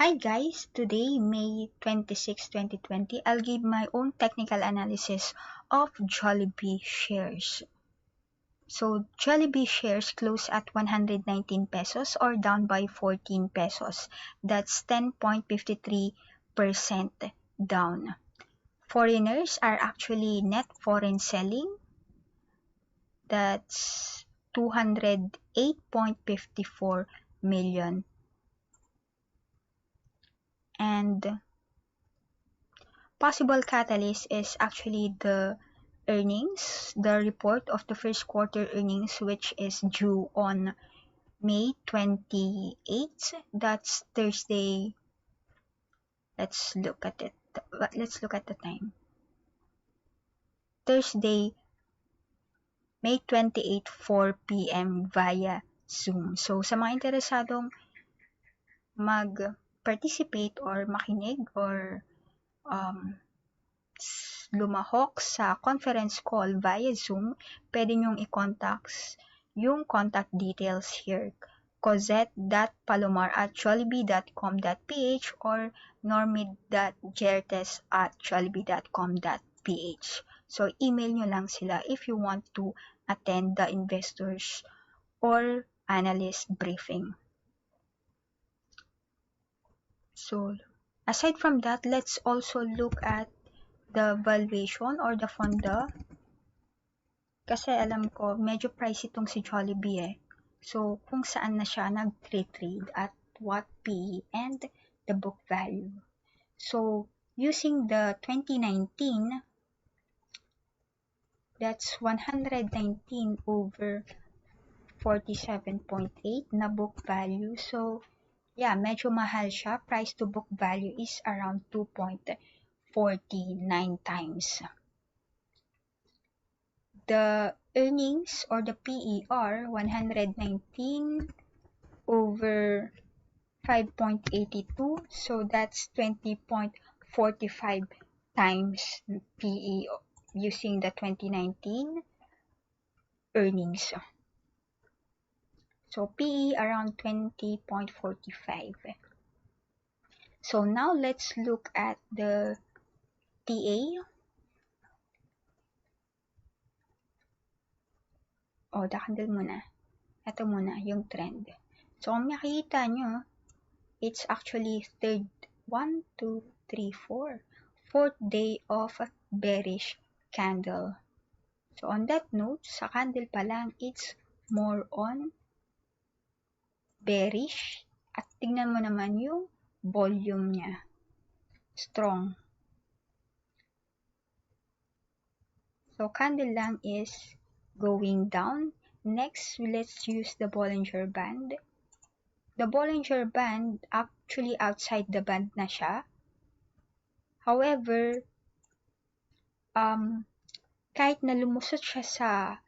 Hi guys, today May 26, 2020, I'll give my own technical analysis of Jollibee shares. So Jollibee shares close at 119 pesos or down by 14 pesos. That's 10.53% down. Foreigners are actually net foreign selling. That's 208.54 million. And possible catalyst is actually the earnings, the report of the first quarter earnings, which is due on May 28th. That's Thursday. Let's look at it. Let's look at the time. Thursday, May 28, 4 p.m. via Zoom. So sa mga interesadong mag-participate or makinig or lumahok sa conference call via Zoom, pwede nyong i-contact yung contact details here. cosette.palomar@jollibee.com.ph or normid.jertes@jollibee.com.ph. So, email nyo lang sila if you want to attend the investors or analyst briefing. So, aside from that, let's also look at the valuation or the fonda. Kasi alam ko, medyo pricey itong si Jollibee eh. So, kung saan na siya nag-trade at what PE and the book value. So, using the 2019, that's 119 over 47.8 na book value. So, yeah, medyo mahal siya. Price to book value is around 2.49 times. The earnings or the PER, 119 over 5.82, so that's 20.45 times PE using the 2019 earnings. So PE around 20.45. So now let's look at the TA. Candle muna. Ito muna, yung trend. So, kung makikita nyo, it's actually fourth day of bearish candle. So, on that note, sa candle pa lang, it's more on bearish. At tingnan mo naman yung volume niya. Strong. So, candle lang is going down. Next, let's use the Bollinger Band. The Bollinger Band, actually outside the band na siya. However, kahit na lumusot siya sa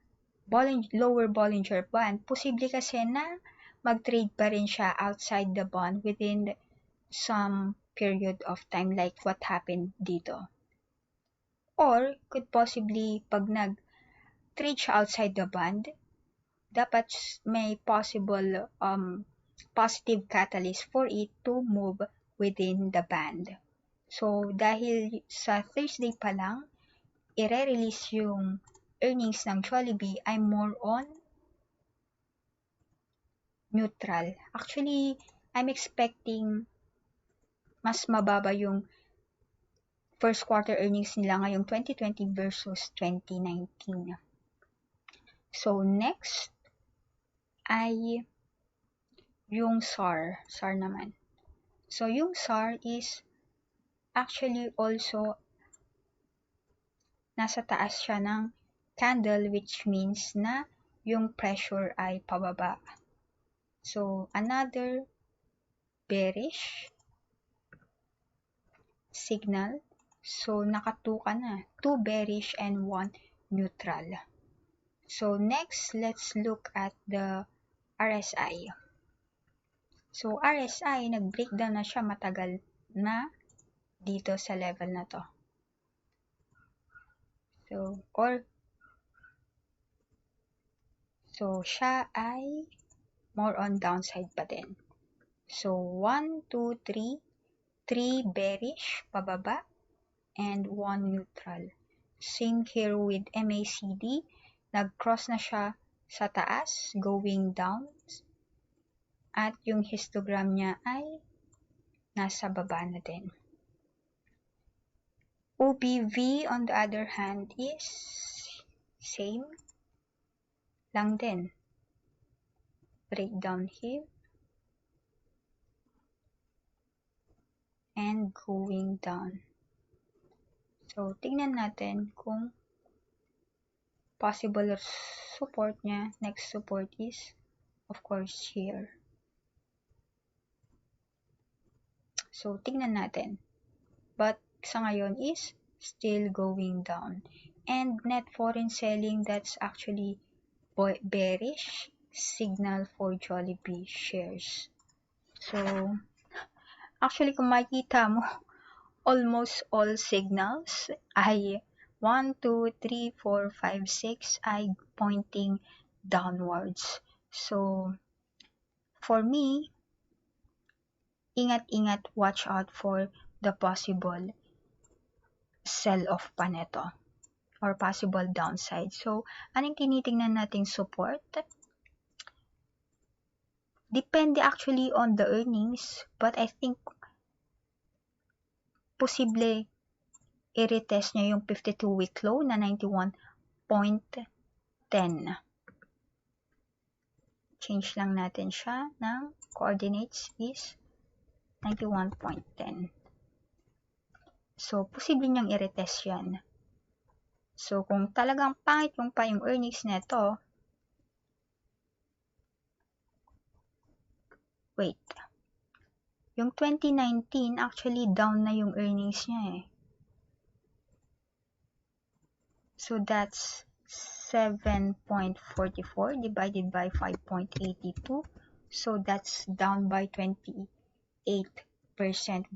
lower Bollinger Band, posible kasi na mag-trade pa rin siya outside the band within some period of time like what happened dito. Or, could possibly, pag nag-trade siya outside the band, dapat may possible positive catalyst for it to move within the band. So, dahil sa Thursday pa lang, i-release yung earnings ng Jollibee, I'm more on neutral. Actually, I'm expecting mas mababa yung first quarter earnings nila ngayong 2020 versus 2019. So, next ay yung SAR naman. So, yung SAR is actually also nasa taas siya ng candle, which means na yung pressure ay pababa. So, another bearish signal. So, naka-2 ka na. 2 bearish and 1 neutral. So, next, let's look at the RSI. So, RSI, nag-breakdown na siya matagal na dito sa level na to. So, siya ay more on downside pa din. So, 1, 2, 3. 3 bearish, pababa, and 1 neutral. Same here with MACD. Nag-cross na siya sa taas, going down. At yung histogram niya ay nasa baba na din. OBV on the other hand is same lang din. Breakdown here. And going down. So, tingnan natin kung possible support niya. Next support is, of course, here. So, tingnan natin. But, sa ngayon is still going down. And net foreign selling, that's actually bearish signal for Jollibee shares. So, actually, kung makikita mo, almost all signals ay 1, 2, 3, 4, 5, 6 ay pointing downwards. So, for me, ingat-ingat, watch out for the possible sell-off pa neto or possible downside. So, anong tinitingnan nating support? Depende actually on the earnings, but I think posible i-retest niya yung 52-week low na 91.10. Change lang natin siya ng coordinates is 91.10. So, posible niyang i-retest yan. So, kung talagang pangit yung pa yung earnings neto, wait. Yung 2019, actually down na yung earnings niya eh. So, that's 7.44 divided by 5.82. So, that's down by 28%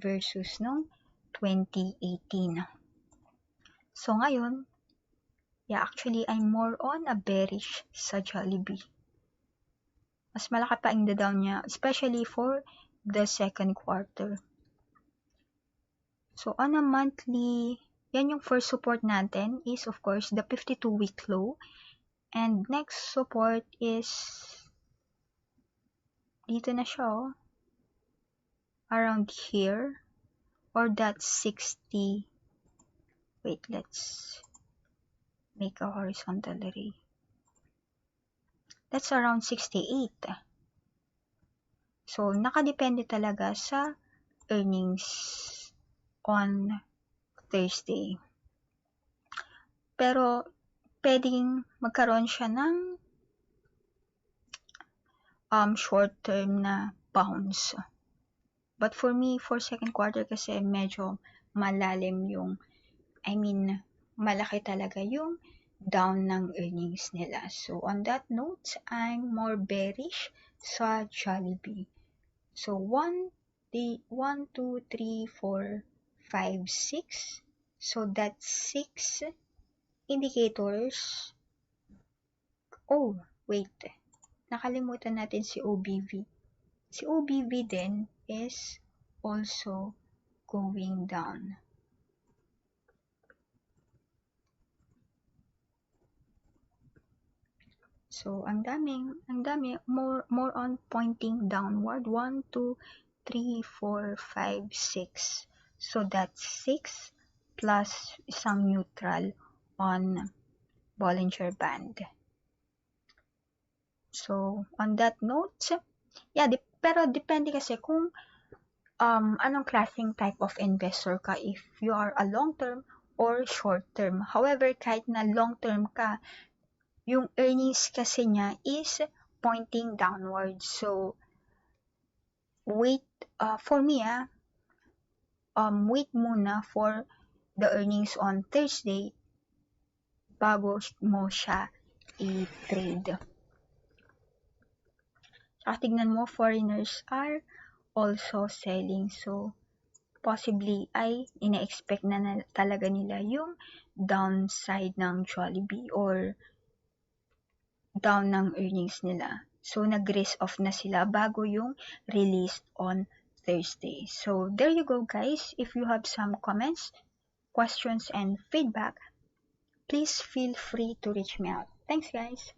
versus nung 2018. So, ngayon, yeah, actually, I'm more on a bearish sa Jollibee. Mas malaki pa yung down niya, especially for the second quarter. So, on a monthly, yan yung first support natin is, of course, the 52-week low. And next support is, dito na siya, oh, around here, or that's 60. Wait, let's make a horizontal array. That's around 68. So, nakadepende talaga sa earnings on Thursday. Pero, pwedeng magkaroon siya ng short-term na bounce. But for me, for second quarter kasi medyo malalim yung, malaki talaga yung down ng earnings nila. So, on that note, I'm more bearish sa Jollibee. So, 1, 2, 3, 4, 5, 6. So, that's 6 indicators. Oh, wait. Nakalimutan natin si OBV. Si OBV din is also going down. So, ang dami, more on pointing downward. 1, 2, 3, 4, 5, 6. So, that's 6 plus isang neutral on Bollinger Band. So, on that note, yeah, pero depende kasi kung anong klaseng type of investor ka, if you are a long-term or short-term. However, kahit na long-term ka, yung earnings kasi niya is pointing downward. So, wait, for me, wait muna for the earnings on Thursday bago mo siya i-trade. Saka tignan mo, foreigners are also selling. So, possibly ay ina-expect na talaga nila yung downside ng Jollibee or down ng earnings nila. So, nag-risk off na sila bago yung released on Thursday. So, there you go guys. If you have some comments, questions, and feedback, please feel free to reach me out. Thanks guys.